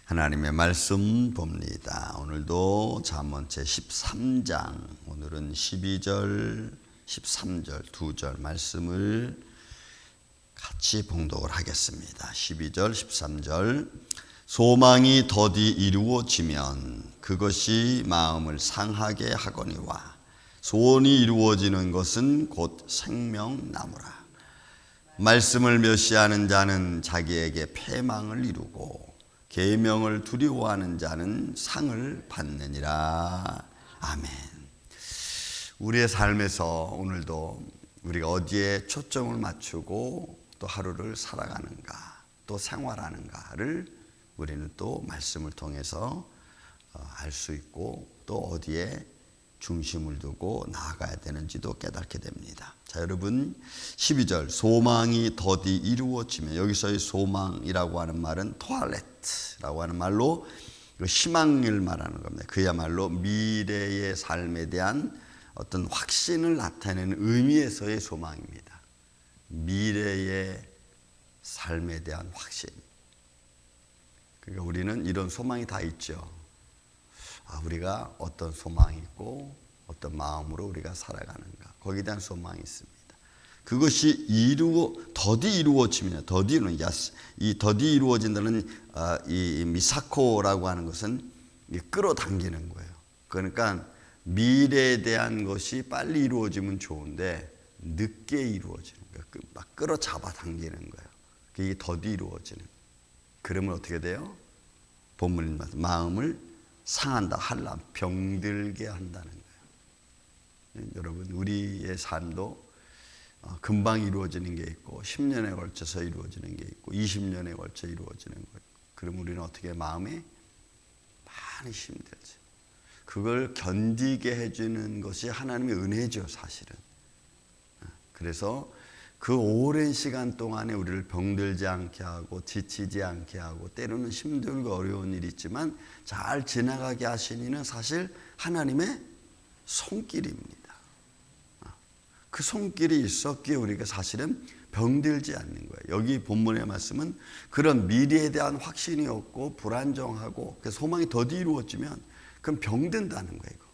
하나님의 말씀 봅니다. 오늘도 잠언 제13장, 오늘은 12절, 13절 두 절 말씀을 같이 봉독을 하겠습니다. 12절, 13절. 소망이 더디 이루어지면 그것이 마음을 상하게 하거니와 소원이 이루어지는 것은 곧 생명나무라. 말씀을 멸시하는 자는 자기에게 패망을 이루고 계명을 두려워하는 자는 상을 받느니라. 아멘. 우리의 삶에서 오늘도 우리가 어디에 초점을 맞추고 또 하루를 살아가는가, 또 생활하는가를 우리는 또 말씀을 통해서 알 수 있고, 또 어디에 중심을 두고 나아가야 되는지도 깨닫게 됩니다. 자, 여러분, 12절 소망이 더디 이루어지면, 여기서의 소망이라고 하는 말은 토알렛라고 하는 말로 희망을 말하는 겁니다. 그야말로 미래의 삶에 대한 어떤 확신을 나타내는 의미에서의 소망입니다. 미래의 삶에 대한 확신. 그러니까 우리는 이런 소망이 다 있죠. 우리가 어떤 소망이 있고 어떤 마음으로 우리가 살아가는가, 거기에 대한 소망이 있습니다. 그것이 더디 이루어지면, 이 더디 이루어진다는 이 미사코라고 하는 것은 끌어당기는 거예요. 그러니까 미래에 대한 것이 빨리 이루어지면 좋은데 늦게 이루어지는 거예요. 막 끌어잡아 당기는 거예요. 이게 더디 이루어지는. 그러면 어떻게 돼요? 본문인 마음을 상한다, 한람, 병들게 한다는 거예요. 여러분, 우리의 삶도 금방 이루어지는 게 있고 10년에 걸쳐서 이루어지는 게 있고 20년에 걸쳐 이루어지는 거예요. 그럼 우리는 어떻게 마음에 많이 힘들지. 그걸 견디게 해주는 것이 하나님의 은혜죠, 사실은. 그래서 그 오랜 시간 동안에 우리를 병들지 않게 하고 지치지 않게 하고 때로는 힘들고 어려운 일이 있지만 잘 지나가게 하신 이는 사실 하나님의 손길입니다. 그 손길이 있었기에 우리가 사실은 병들지 않는 거예요. 여기 본문의 말씀은 그런 미래에 대한 확신이 없고 불안정하고 소망이 더디 이루어지면 그럼 병든다는 거예요.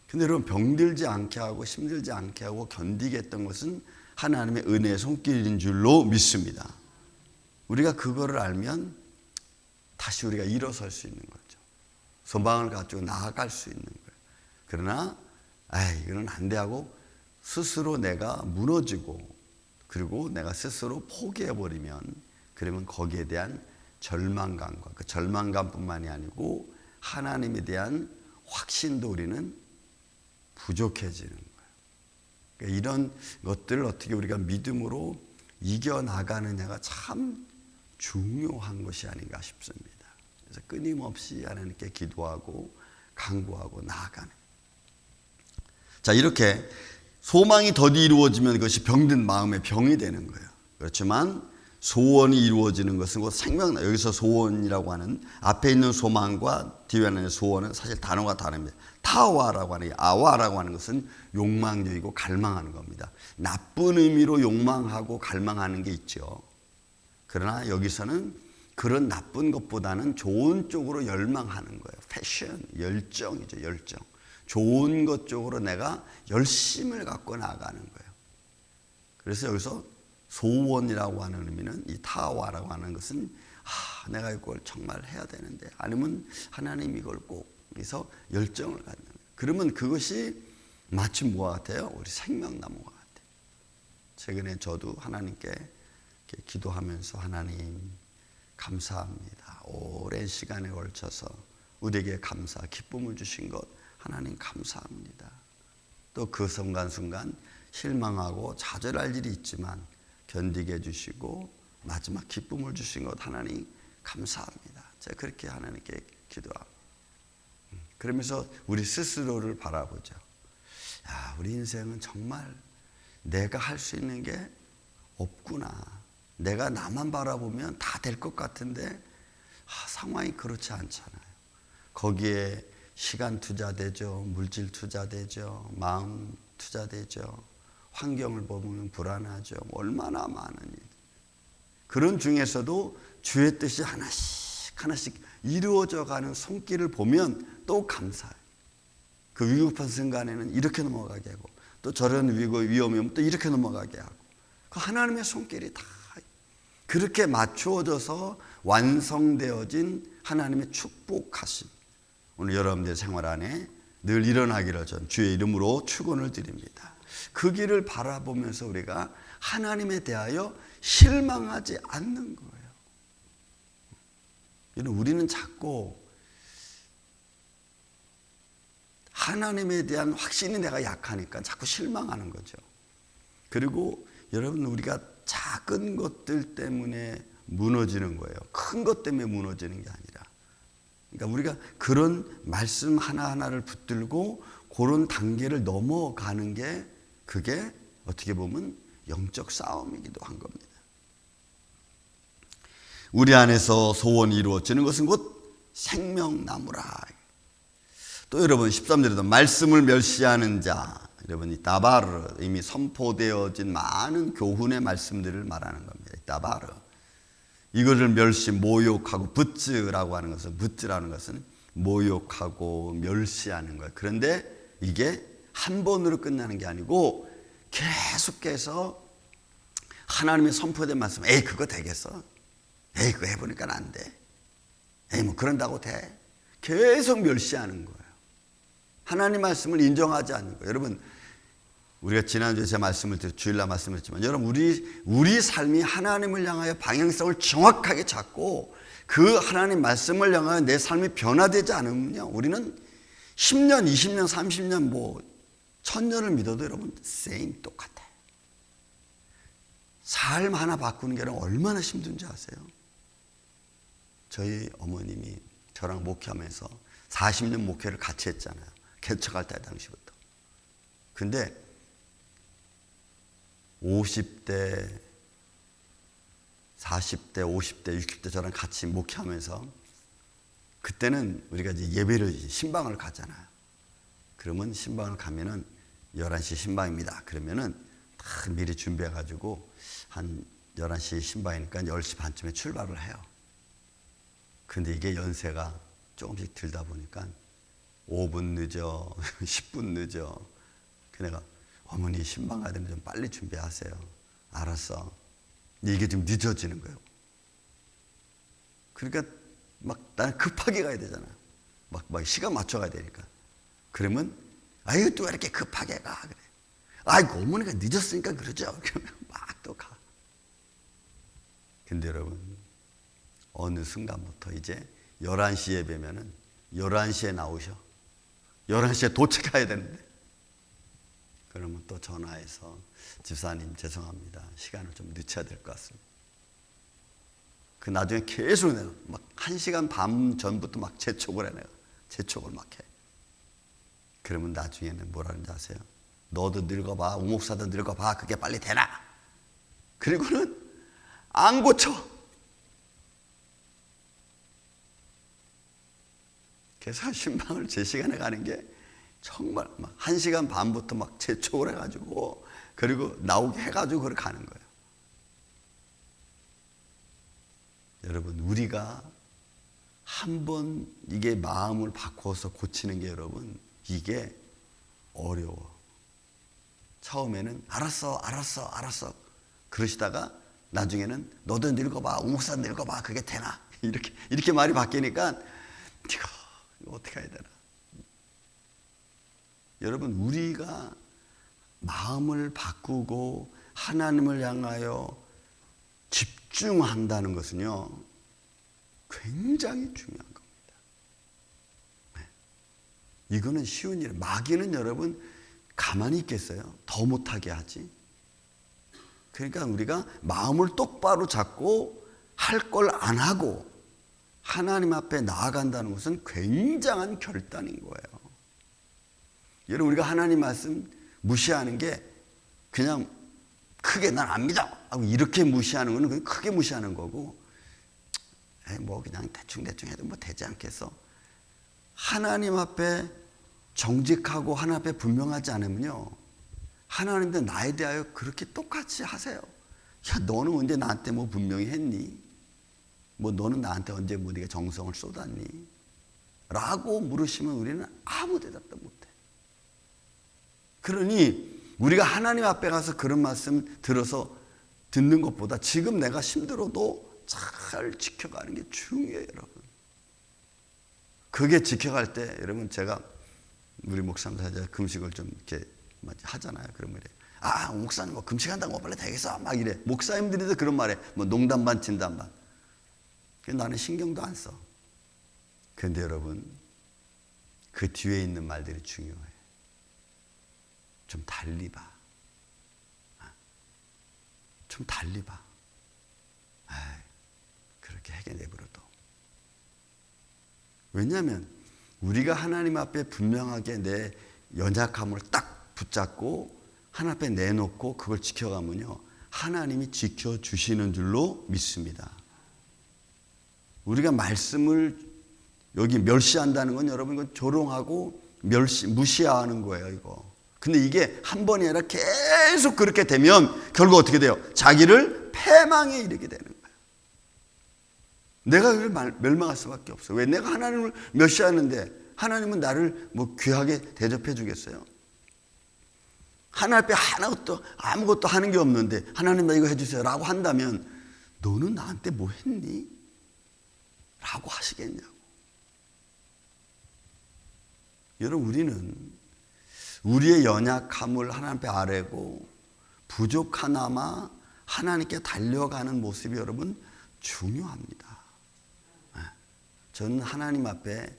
근데 여러분, 병들지 않게 하고 힘들지 않게 하고 견디게 했던 것은 하나님의 은혜의 손길인 줄로 믿습니다. 우리가 그거를 알면 다시 우리가 일어설 수 있는 거죠. 소망을 가지고 나아갈 수 있는 거예요. 그러나 이거는 안 돼 하고 스스로 내가 무너지고, 그리고 내가 스스로 포기해버리면, 그러면 거기에 대한 절망감과 그 절망감뿐만이 아니고 하나님에 대한 확신도 우리는 부족해지는 거예요. 그러니까 이런 것들을 어떻게 우리가 믿음으로 이겨나가느냐가 참 중요한 것이 아닌가 싶습니다. 그래서 끊임없이 하나님께 기도하고 간구하고 나아가는. 자, 이렇게 소망이 더디 이루어지면 그것이 병든 마음의 병이 되는 거예요. 그렇지만 소원이 이루어지는 것은 곧 생명나. 여기서 소원이라고 하는 앞에 있는 소망과 뒤에 있는 소원은 사실 단어가 다릅니다. 타와라고 하는, 아와라고 하는 것은 욕망적이고 갈망하는 겁니다. 나쁜 의미로 욕망하고 갈망하는 게 있죠. 그러나 여기서는 그런 나쁜 것보다는 좋은 쪽으로 열망하는 거예요. 패션, 열정이죠, 열정. 좋은 것 쪽으로 내가 열심을 갖고 나가는 거예요. 그래서 여기서 소원이라고 하는 의미는, 이 타와라고 하는 것은 내가 이걸 정말 해야 되는데, 아니면 하나님 이걸 꼭 해서 열정을 갖는 거예요. 그러면 그것이 마치 뭐와 같아요? 우리 생명나무와 같아요. 최근에 저도 하나님께 이렇게 기도하면서, 하나님 감사합니다. 오랜 시간에 걸쳐서 우리에게 기쁨을 주신 것 하나님 감사합니다. 또 그 순간순간 실망하고 좌절할 일이 있지만 견디게 해주시고 마지막 기쁨을 주신 것 하나님 감사합니다. 제가 그렇게 하나님께 기도합니다. 그러면서 우리 스스로를 바라보죠. 우리 인생은 정말 내가 할 수 있는 게 없구나. 내가 나만 바라보면 다 될 것 같은데 상황이 그렇지 않잖아요. 거기에 시간 투자되죠. 물질 투자되죠. 마음 투자되죠. 환경을 보면 불안하죠. 얼마나 많은 일. 그런 중에서도 주의 뜻이 하나씩 하나씩 이루어져 가는 손길을 보면 또 감사해요. 그 위급한 순간에는 이렇게 넘어가게 하고, 또 저런 위험이 오면 또 이렇게 넘어가게 하고, 그 하나님의 손길이 다 그렇게 맞추어져서 완성되어진 하나님의 축복하심, 오늘 여러분들의 생활 안에 늘 일어나기를 전 주의 이름으로 축원을 드립니다. 그 길을 바라보면서 우리가 하나님에 대하여 실망하지 않는 거예요. 우리는 자꾸 하나님에 대한 확신이 내가 약하니까 자꾸 실망하는 거죠. 그리고 여러분, 우리가 작은 것들 때문에 무너지는 거예요. 큰 것 때문에 무너지는 게 아니라. 그러니까 우리가 그런 말씀 하나하나를 붙들고 그런 단계를 넘어가는 게, 그게 어떻게 보면 영적 싸움이기도 한 겁니다. 우리 안에서 소원이 이루어지는 것은 곧 생명나무라. 또 여러분 13절에도 말씀을 멸시하는 자, 여러분 이 다바르, 이미 선포되어진 많은 교훈의 말씀들을 말하는 겁니다. 다바르, 이거를 멸시, 모욕하고, 붓즈라고 하는 것은, 붓즈라는 것은 모욕하고 멸시하는 거예요. 그런데 이게 한 번으로 끝나는 게 아니고 계속해서 하나님의 선포된 말씀, 에이 그거 되겠어? 에이 그거 해보니까 안 돼. 에이 뭐 그런다고 돼? 계속 멸시하는 거예요. 하나님 말씀을 인정하지 않는 거예요. 여러분, 우리가 지난주에 제 말씀을 주일날 말씀을 했지만, 여러분 우리 삶이 하나님을 향하여 방향성을 정확하게 잡고 그 하나님 말씀을 향하여 내 삶이 변화되지 않으면요, 우리는 10년, 20년, 30년, 뭐 1000년을 믿어도 여러분 same 똑같아요. 삶 하나 바꾸는 게 얼마나 힘든지 아세요? 저희 어머님이 저랑 목회하면서 40년 목회를 같이 했잖아요. 개척할 때 당시부터. 근데 50대, 40대, 50대, 60대 저랑 같이 목회하면서, 그때는 우리가 이제 예배를, 신방을 가잖아요. 그러면 신방을 가면은 11시 신방입니다. 그러면은 다 미리 준비해가지고 한 11시 신방이니까 10시 반쯤에 출발을 해요. 근데 이게 연세가 조금씩 들다 보니까 5분 늦어, 10분 늦어. 그 내가, 어머니 신방 가야 되는데 좀 빨리 준비하세요. 알았어. 이게 좀 늦어지는 거예요. 그러니까 막 나는 급하게 가야 되잖아요. 막 시간 맞춰 가야 되니까. 그러면, 아유 또 왜 이렇게 급하게 가? 그래. 아이고 어머니가 늦었으니까 그러죠. 그러면 막 또 가. 근데 여러분, 어느 순간부터 이제 11시 예배면은 11시에 나오셔. 11시에 도착해야 되는데. 그러면 또 전화해서, 집사님 죄송합니다. 시간을 좀 늦춰야 될 것 같습니다. 그 나중에 계속 내가 막 1시간 반 전부터 막 재촉을 해, 내가. 재촉을 막 해. 그러면 나중에는 뭐라는지 아세요? 너도 늙어봐. 우목사도 늙어봐. 그게 빨리 되나? 그리고는 안 고쳐. 그래서 신방을 제 시간에 가는 게 정말 막 1시간 반부터 막 재촉을 해가지고, 그리고 나오게 해가지고 그렇게 가는 거예요. 여러분, 우리가 한번 이게 마음을 바꿔서 고치는 게, 여러분, 이게 어려워. 처음에는 알았어 그러시다가 나중에는 너도 늙어봐, 우목사 늙어봐, 그게 되나? 이렇게 말이 바뀌니까 이거 어떻게 해야 되나? 여러분, 우리가 마음을 바꾸고 하나님을 향하여 집중한다는 것은요, 굉장히 중요한 겁니다. 네. 이거는 쉬운 일. 마귀는 여러분 가만히 있겠어요? 더 못하게 하지. 그러니까 우리가 마음을 똑바로 잡고 할 걸 안 하고 하나님 앞에 나아간다는 것은 굉장한 결단인 거예요. 여러분, 우리가 하나님 말씀 무시하는 게 그냥 크게 난 안 믿어 하고 이렇게 무시하는 거는 그냥 크게 무시하는 거고, 뭐 그냥 대충 해도 뭐 되지 않겠어. 하나님 앞에 정직하고 하나님 앞에 분명하지 않으면요, 하나님도 나에 대하여 그렇게 똑같이 하세요. 야, 너는 언제 나한테 뭐 분명히 했니? 뭐 너는 나한테 언제 뭐 네가 정성을 쏟았니? 라고 물으시면 우리는 아무 대답도 못해. 그러니 우리가 하나님 앞에 가서 그런 말씀 들어서 듣는 것보다 지금 내가 힘들어도 잘 지켜가는 게 중요해요, 여러분. 그게 지켜갈 때, 여러분, 제가 우리 목사님 사자 금식을 좀 이렇게 하잖아요. 그러면 이래. 아, 목사님 뭐 금식한다고 빨리 되겠어? 막 이래. 목사님들이도 그런 말해. 뭐 농담 반 진담 반. 나는 신경도 안 써. 그런데 여러분, 그 뒤에 있는 말들이 중요해. 좀 달리 봐. 좀 달리 봐. 아이, 그렇게 해게 내버려둬. 왜냐하면 우리가 하나님 앞에 분명하게 내 연약함을 딱 붙잡고 하나님 앞에 내놓고 그걸 지켜가면요, 하나님이 지켜주시는 줄로 믿습니다. 우리가 말씀을 여기 멸시한다는 건 여러분 이건 조롱하고 무시하는 거예요, 이거. 근데 이게 한 번이 아니라 계속 그렇게 되면 결국 어떻게 돼요? 자기를 패망에 이르게 되는 거예요. 내가 그걸 멸망할 수밖에 없어. 왜? 내가 하나님을 멸시하는데 하나님은 나를 뭐 귀하게 대접해 주겠어요? 하나님 앞에 아무것도 하는 게 없는데 하나님 나 이거 해주세요 라고 한다면 너는 나한테 뭐 했니? 라고 하시겠냐고. 여러분, 우리는 우리의 연약함을 하나님 앞에 아뢰고 부족하나마 하나님께 달려가는 모습이 여러분 중요합니다. 저는 하나님 앞에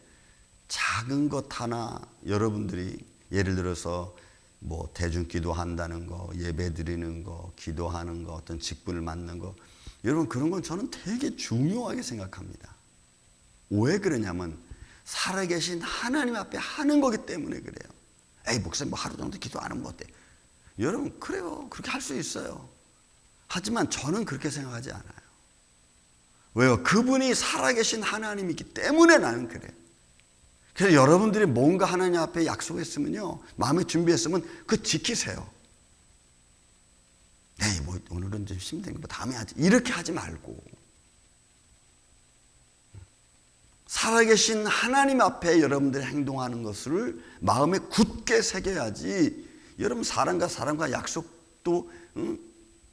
작은 것 하나, 여러분들이 예를 들어서 뭐 대중기도 한다는 거, 예배 드리는 거, 기도하는 거, 어떤 직분을 맡는 거, 여러분 그런 건 저는 되게 중요하게 생각합니다. 왜 그러냐면 살아계신 하나님 앞에 하는 거기 때문에 그래요. 에이, 목사님 뭐 하루 정도 기도 안 하면 어때? 여러분, 그래요. 그렇게 할 수 있어요. 하지만 저는 그렇게 생각하지 않아요. 왜요? 그분이 살아계신 하나님이기 때문에 나는 그래요. 그래서 여러분들이 뭔가 하나님 앞에 약속했으면요, 마음에 준비했으면 그거 지키세요. 에이, 뭐 오늘은 좀 힘드니까 뭐 다음에 하지. 이렇게 하지 말고 살아계신 하나님 앞에 여러분들이 행동하는 것을 마음에 굳게 새겨야지. 여러분, 사람과 약속도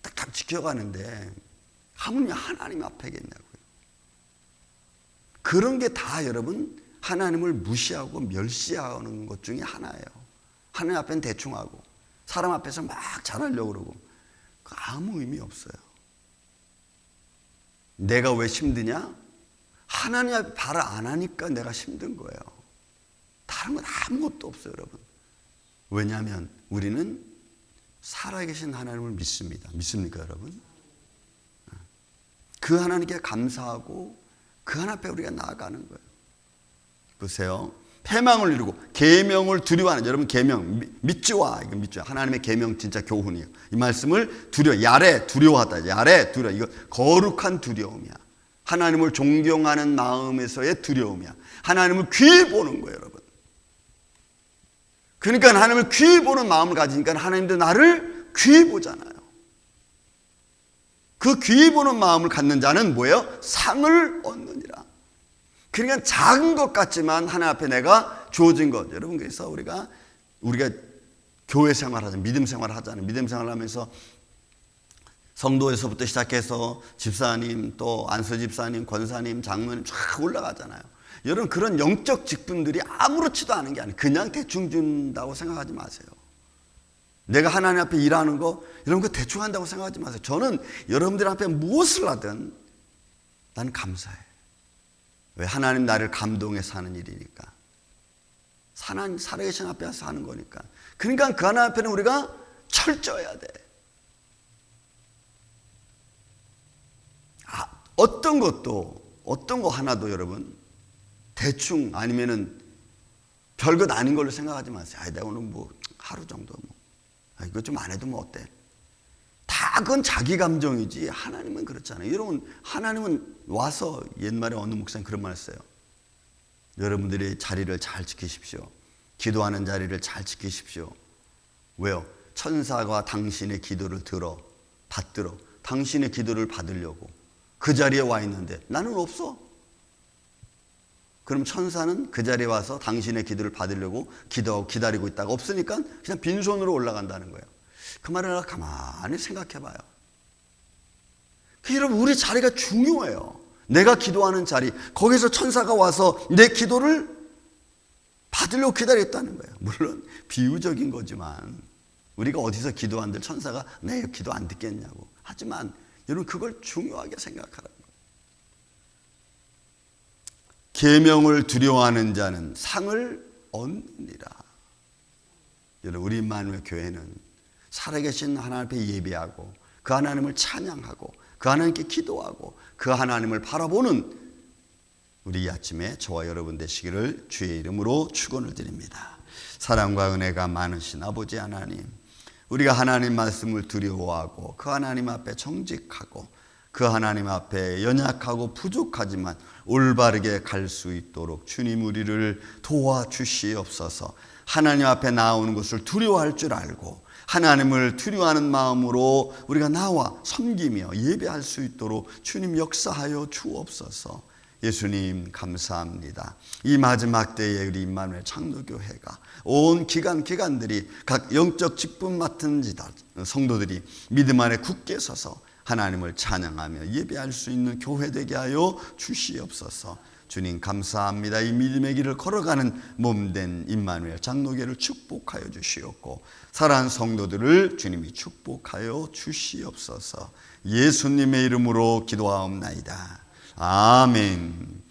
딱딱 지켜가는데 하물며 하나님 앞에겠냐고요. 그런 게 다 여러분 하나님을 무시하고 멸시하는 것 중에 하나예요. 하나님 앞에는 대충 하고 사람 앞에서 막 잘하려고 그러고 아무 의미 없어요. 내가 왜 힘드냐? 하나님 앞에 발을 안 하니까 내가 힘든 거예요. 다른 건 아무것도 없어요, 여러분. 왜냐하면 우리는 살아계신 하나님을 믿습니다. 믿습니까, 여러분? 그 하나님께 감사하고 그 하나님 앞에 우리가 나아가는 거예요. 보세요. 패망을 이루고 계명을 두려워하는, 여러분 계명 믿지와, 이거 믿죠. 하나님의 계명 진짜 교훈이에요. 이 말씀을 야래 두려워하다. 야래 두려워. 이거 거룩한 두려움이야. 하나님을 존경하는 마음에서의 두려움이야. 하나님을 귀히 보는 거예요, 여러분. 그러니까 하나님을 귀히 보는 마음을 가지니까 하나님도 나를 귀히 보잖아요. 그 귀히 보는 마음을 갖는 자는 뭐예요? 상을 얻느니라. 그러니까 작은 것 같지만 하나님 앞에 내가 주어진 것. 여러분, 그래서 우리가 교회 생활하잖아요. 믿음 생활하잖아요. 믿음 생활하면서 성도에서부터 시작해서 집사님, 또 안수 집사님, 권사님, 장로님 쫙 올라가잖아요. 여러분, 그런 영적 직분들이 아무렇지도 않은 게 아니에요. 그냥 대충 준다고 생각하지 마세요. 내가 하나님 앞에 일하는 거, 이런 거 대충 한다고 생각하지 마세요. 저는 여러분들 앞에 무엇을 하든 나는 감사해. 왜? 하나님 나를 감동해서 하는 일이니까. 살아계신 앞에서 하는 거니까. 그러니까 그 하나님 앞에는 우리가 철저해야 돼. 어떤 거 하나도 여러분 대충 아니면은 별것 아닌 걸로 생각하지 마세요. 내가 오늘 뭐 하루 정도 이거 좀 안 해도 뭐 어때? 다 그건 자기 감정이지. 하나님은 그렇잖아요. 여러분, 하나님은 와서 옛말에 어느 목사님 그런 말 했어요. 여러분들이 자리를 잘 지키십시오. 기도하는 자리를 잘 지키십시오. 왜요? 천사가 당신의 기도를 받들어 당신의 기도를 받으려고 그 자리에 와 있는데 나는 없어. 그럼 천사는 그 자리에 와서 당신의 기도를 받으려고 기도하고 기다리고 있다가 없으니까 그냥 빈손으로 올라간다는 거예요. 그 말을 가만히 생각해 봐요. 여러분, 우리 자리가 중요해요. 내가 기도하는 자리, 거기서 천사가 와서 내 기도를 받으려고 기다렸다는 거예요. 물론 비유적인 거지만 우리가 어디서 기도한들 천사가 내 기도 안 듣겠냐고. 하지만 여러분, 그걸 중요하게 생각하라는 거예요. 계명을 두려워하는 자는 상을 얻느니라. 여러분, 우리 임마누엘 교회는 살아계신 하나님 앞에 예배하고 그 하나님을 찬양하고 그 하나님께 기도하고 그 하나님을 바라보는 우리 이 아침에 저와 여러분 되시기를 주의 이름으로 축원을 드립니다. 사랑과 은혜가 많으신 아버지 하나님, 우리가 하나님 말씀을 두려워하고 그 하나님 앞에 정직하고 그 하나님 앞에 연약하고 부족하지만 올바르게 갈 수 있도록 주님 우리를 도와주시옵소서. 하나님 앞에 나오는 것을 두려워할 줄 알고 하나님을 두려워하는 마음으로 우리가 나와 섬기며 예배할 수 있도록 주님 역사하여 주옵소서. 예수님 감사합니다. 이 마지막 때에 우리 임마누엘 장로교회가 온 기관들이 각 영적 직분 맡은 성도들이 믿음 안에 굳게 서서 하나님을 찬양하며 예배할 수 있는 교회 되게 하여 주시옵소서. 주님 감사합니다. 이 믿음의 길을 걸어가는 몸된 임마누엘 장로교회를 축복하여 주시옵고 사랑하는 성도들을 주님이 축복하여 주시옵소서. 예수님의 이름으로 기도하옵나이다. 아멘.